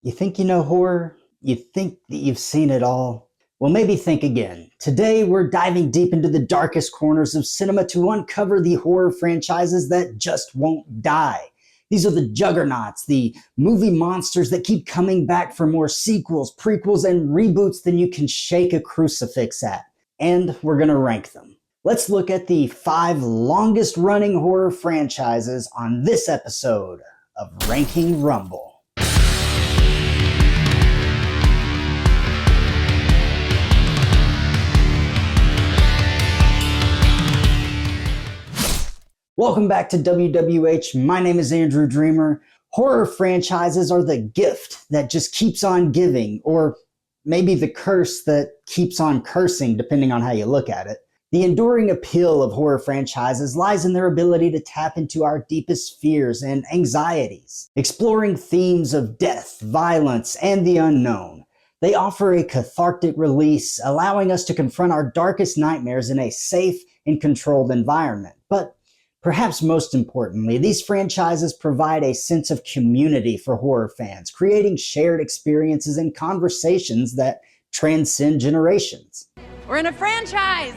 You think you know horror? You think that you've seen it all? Well, maybe think again. Today, we're diving deep into the darkest corners of cinema to uncover the horror franchises that just won't die. These are the juggernauts, the movie monsters that keep coming back for more sequels, prequels, and reboots than you can shake a crucifix at. And we're going to rank them. Let's look at the 5 longest running horror franchises on this episode of Ranking Rumble. Welcome back to WWH. My name is Andrew Dreamer. Horror franchises are the gift that just keeps on giving, or maybe the curse that keeps on cursing, depending on how you look at it. The enduring appeal of horror franchises lies in their ability to tap into our deepest fears and anxieties, exploring themes of death, violence, and the unknown. They offer a cathartic release, allowing us to confront our darkest nightmares in a safe and controlled environment. But perhaps most importantly, these franchises provide a sense of community for horror fans, creating shared experiences and conversations that transcend generations. We're in a franchise!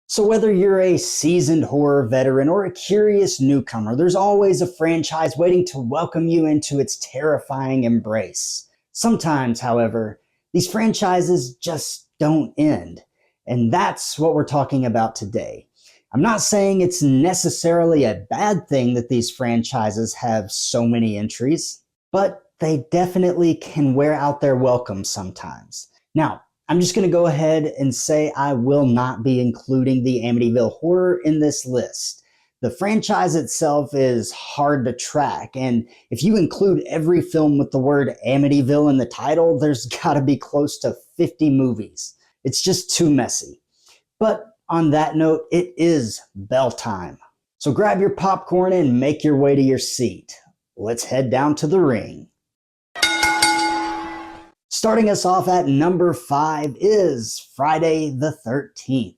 So whether you're a seasoned horror veteran or a curious newcomer, there's always a franchise waiting to welcome you into its terrifying embrace. Sometimes, however, these franchises just don't end. And that's what we're talking about today. I'm not saying it's necessarily a bad thing that these franchises have so many entries, but they definitely can wear out their welcome sometimes. Now, I'm just going to go ahead and say I will not be including the Amityville Horror in this list. The franchise itself is hard to track, and if you include every film with the word Amityville in the title, there's got to be close to 50 movies. It's just too messy. But on that note, it is bell time. So grab your popcorn and make your way to your seat. Let's head down to the ring. Starting us off at number 5 is Friday the 13th.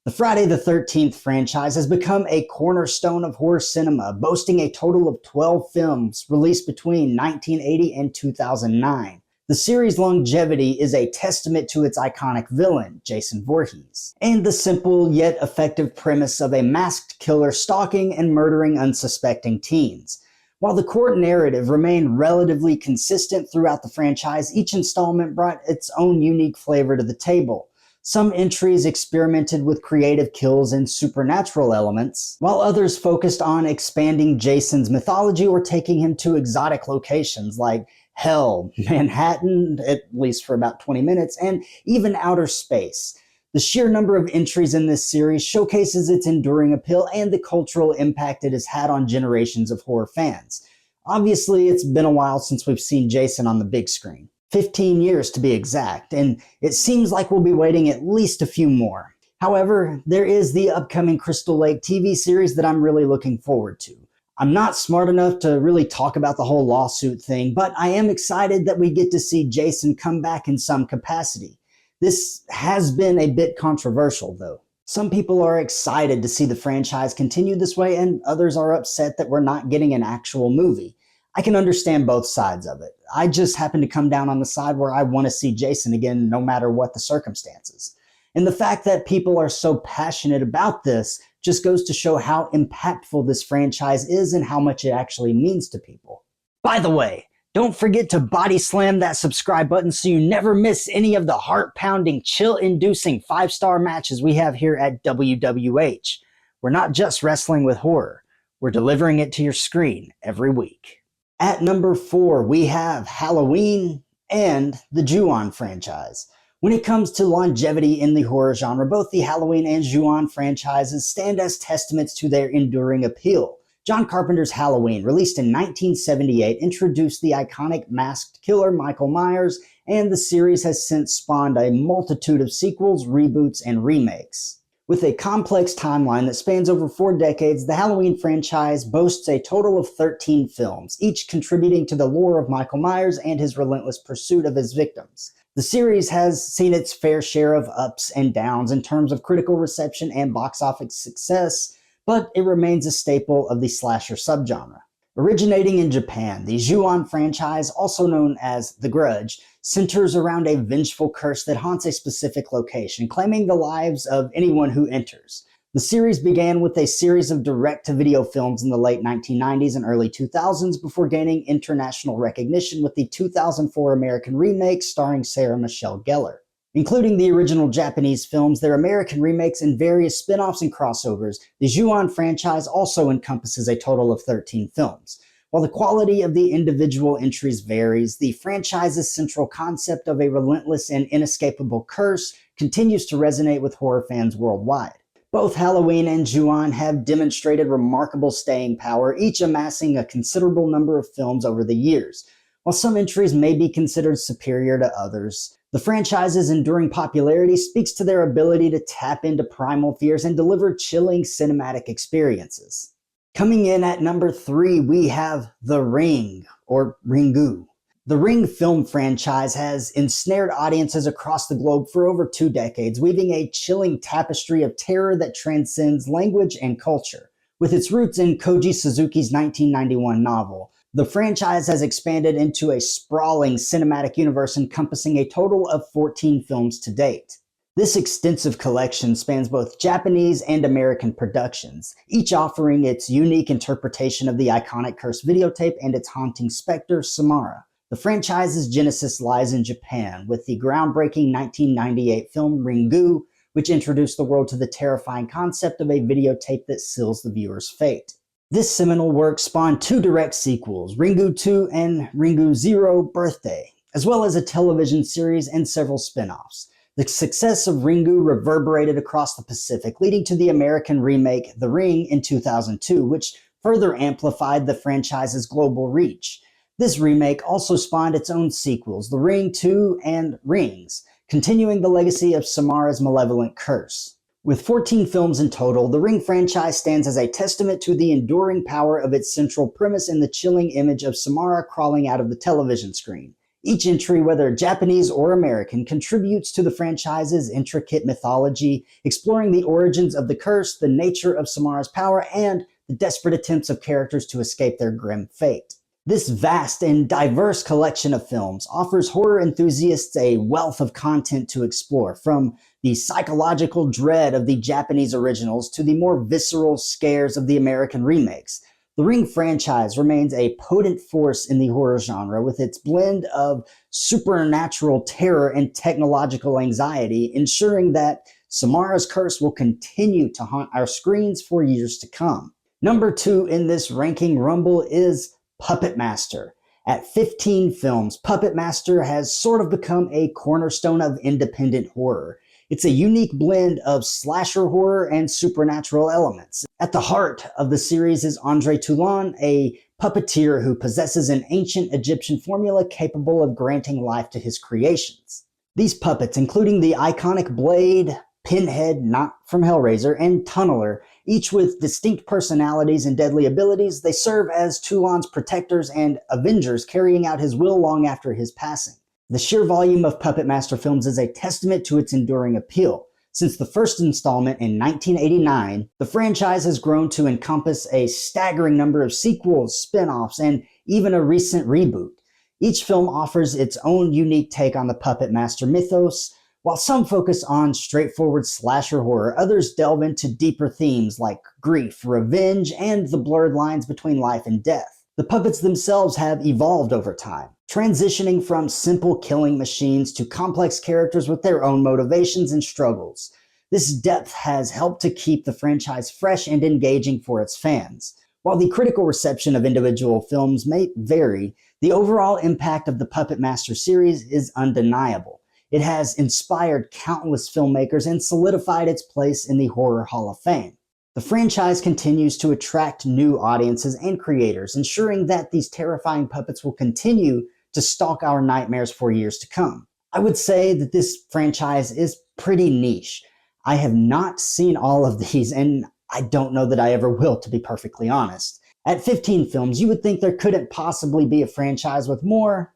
The Friday the 13th franchise has become a cornerstone of horror cinema, boasting a total of 12 films released between 1980 and 2009. The series' longevity is a testament to its iconic villain, Jason Voorhees, and the simple yet effective premise of a masked killer stalking and murdering unsuspecting teens. While the core narrative remained relatively consistent throughout the franchise, each installment brought its own unique flavor to the table. Some entries experimented with creative kills and supernatural elements, while others focused on expanding Jason's mythology or taking him to exotic locations like Hell, Manhattan, at least for about 20 minutes, and even outer space. The sheer number of entries in this series showcases its enduring appeal and the cultural impact it has had on generations of horror fans. Obviously, it's been a while since we've seen Jason on the big screen. 15 years to be exact, and it seems like we'll be waiting at least a few more. However, there is the upcoming Crystal Lake TV series that I'm really looking forward to. I'm not smart enough to really talk about the whole lawsuit thing, but I am excited that we get to see Jason come back in some capacity. This has been a bit controversial, though. Some people are excited to see the franchise continue this way, and others are upset that we're not getting an actual movie. I can understand both sides of it. I just happen to come down on the side where I want to see Jason again, no matter what the circumstances. And the fact that people are so passionate about this just goes to show how impactful this franchise is and how much it actually means to people. By the way, don't forget to body slam that subscribe button so you never miss any of the heart-pounding, chill-inducing 5-star matches we have here at WWH. We're not just wrestling with horror. We're delivering it to your screen every week. At number 4, we have Halloween and the Ju-On franchise. When it comes to longevity in the horror genre, both the Halloween and Ju-On franchises stand as testaments to their enduring appeal. John Carpenter's Halloween, released in 1978, introduced the iconic masked killer Michael Myers, and the series has since spawned a multitude of sequels, reboots, and remakes. With a complex timeline that spans over 4 decades, the Halloween franchise boasts a total of 13 films, each contributing to the lore of Michael Myers and his relentless pursuit of his victims. The series has seen its fair share of ups and downs in terms of critical reception and box office success, but it remains a staple of the slasher subgenre. Originating in Japan, the Ju-On franchise, also known as The Grudge, centers around a vengeful curse that haunts a specific location, claiming the lives of anyone who enters. The series began with a series of direct-to-video films in the late 1990s and early 2000s before gaining international recognition with the 2004 American remake starring Sarah Michelle Gellar. Including the original Japanese films, their American remakes, and various spin-offs and crossovers, the Ju-On franchise also encompasses a total of 13 films. While the quality of the individual entries varies, the franchise's central concept of a relentless and inescapable curse continues to resonate with horror fans worldwide. Both Halloween and Ju-On have demonstrated remarkable staying power, each amassing a considerable number of films over the years. While some entries may be considered superior to others, the franchise's enduring popularity speaks to their ability to tap into primal fears and deliver chilling cinematic experiences. Coming in at number 3, we have The Ring, or Ringu. The Ring film franchise has ensnared audiences across the globe for over 2 decades, weaving a chilling tapestry of terror that transcends language and culture. With its roots in Koji Suzuki's 1991 novel, the franchise has expanded into a sprawling cinematic universe encompassing a total of 14 films to date. This extensive collection spans both Japanese and American productions, each offering its unique interpretation of the iconic cursed videotape and its haunting specter, Samara. The franchise's genesis lies in Japan, with the groundbreaking 1998 film Ringu, which introduced the world to the terrifying concept of a videotape that seals the viewer's fate. This seminal work spawned 2 direct sequels, Ringu 2 and Ringu 0 Birthday, as well as a television series and several spin-offs. The success of Ringu reverberated across the Pacific, leading to the American remake The Ring in 2002, which further amplified the franchise's global reach. This remake also spawned its own sequels, The Ring 2 and Rings, continuing the legacy of Samara's malevolent curse. With 14 films in total, the Ring franchise stands as a testament to the enduring power of its central premise in the chilling image of Samara crawling out of the television screen. Each entry, whether Japanese or American, contributes to the franchise's intricate mythology, exploring the origins of the curse, the nature of Samara's power, and the desperate attempts of characters to escape their grim fate. This vast and diverse collection of films offers horror enthusiasts a wealth of content to explore, from the psychological dread of the Japanese originals to the more visceral scares of the American remakes. The Ring franchise remains a potent force in the horror genre, with its blend of supernatural terror and technological anxiety, ensuring that Samara's curse will continue to haunt our screens for years to come. Number 2 in this ranking rumble is Puppet Master. At 15 films, Puppet Master has sort of become a cornerstone of independent horror. It's a unique blend of slasher horror and supernatural elements. At the heart of the series is Andre Toulon, a puppeteer who possesses an ancient Egyptian formula capable of granting life to his creations. These puppets, including the iconic Blade, Pinhead, not from Hellraiser, and Tunneler, each with distinct personalities and deadly abilities, they serve as Toulon's protectors and avengers, carrying out his will long after his passing. The sheer volume of Puppet Master films is a testament to its enduring appeal. Since the first installment in 1989, the franchise has grown to encompass a staggering number of sequels, spin-offs, and even a recent reboot. Each film offers its own unique take on the Puppet Master mythos. While some focus on straightforward slasher horror, others delve into deeper themes like grief, revenge, and the blurred lines between life and death. The puppets themselves have evolved over time, transitioning from simple killing machines to complex characters with their own motivations and struggles. This depth has helped to keep the franchise fresh and engaging for its fans. While the critical reception of individual films may vary, the overall impact of the Puppet Master series is undeniable. It has inspired countless filmmakers and solidified its place in the Horror Hall of Fame. The franchise continues to attract new audiences and creators, ensuring that these terrifying puppets will continue to stalk our nightmares for years to come. I would say that this franchise is pretty niche. I have not seen all of these, and I don't know that I ever will, to be perfectly honest. At 15 films, you would think there couldn't possibly be a franchise with more,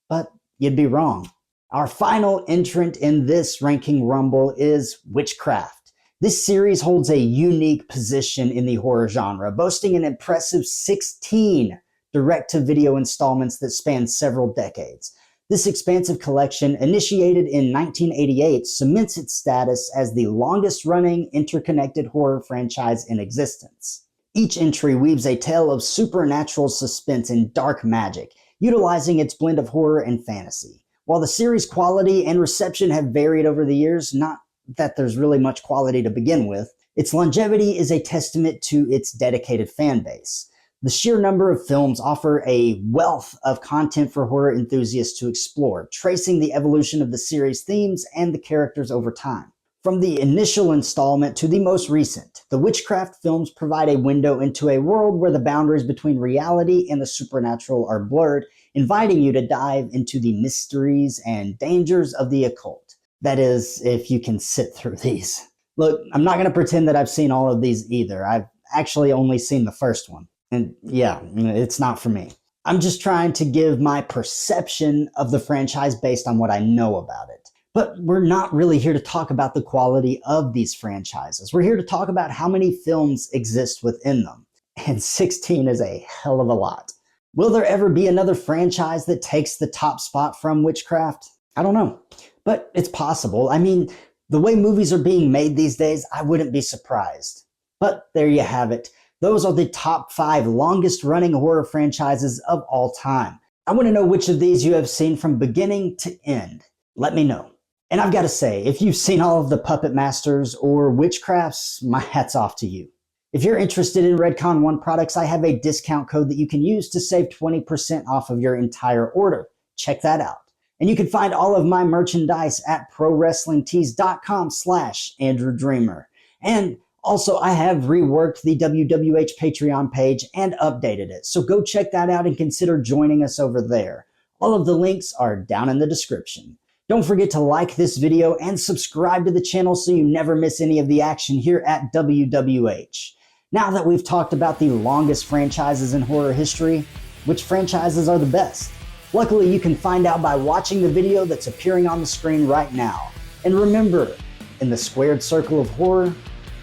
but you'd be wrong. Our final entrant in this ranking rumble is Witchcraft. This series holds a unique position in the horror genre, boasting an impressive 16 direct-to-video installments that span several decades. This expansive collection, initiated in 1988, cements its status as the longest-running interconnected horror franchise in existence. Each entry weaves a tale of supernatural suspense and dark magic, utilizing its blend of horror and fantasy. While the series' quality and reception have varied over the years, not that there's really much quality to begin with, its longevity is a testament to its dedicated fan base. The sheer number of films offer a wealth of content for horror enthusiasts to explore, tracing the evolution of the series' themes and the characters over time. From the initial installment to the most recent, the witchcraft films provide a window into a world where the boundaries between reality and the supernatural are blurred, inviting you to dive into the mysteries and dangers of the occult. That is, if you can sit through these. Look, I'm not going to pretend that I've seen all of these either. I've actually only seen the first one. And yeah, it's not for me. I'm just trying to give my perception of the franchise based on what I know about it. But we're not really here to talk about the quality of these franchises. We're here to talk about how many films exist within them. And 16 is a hell of a lot. Will there ever be another franchise that takes the top spot from witchcraft? I don't know. But it's possible. I mean, the way movies are being made these days, I wouldn't be surprised. But there you have it. Those are the top 5 longest running horror franchises of all time. I want to know which of these you have seen from beginning to end. Let me know. And I've got to say, if you've seen all of the Puppet Masters or Witchcrafts, my hat's off to you. If you're interested in Redcon 1 products, I have a discount code that you can use to save 20% off of your entire order. Check that out. And you can find all of my merchandise at prowrestlingtees.com/Andrew Dreamer. And also, I have reworked the WWH Patreon page and updated it. So go check that out and consider joining us over there. All of the links are down in the description. Don't forget to like this video and subscribe to the channel so you never miss any of the action here at WWH. Now that we've talked about the longest franchises in horror history, which franchises are the best? Luckily, you can find out by watching the video that's appearing on the screen right now. And remember, in the squared circle of horror,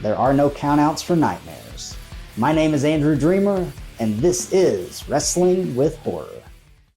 there are no countouts for nightmares. My name is Andrew Dreamer, and this is Wrestling with Horror.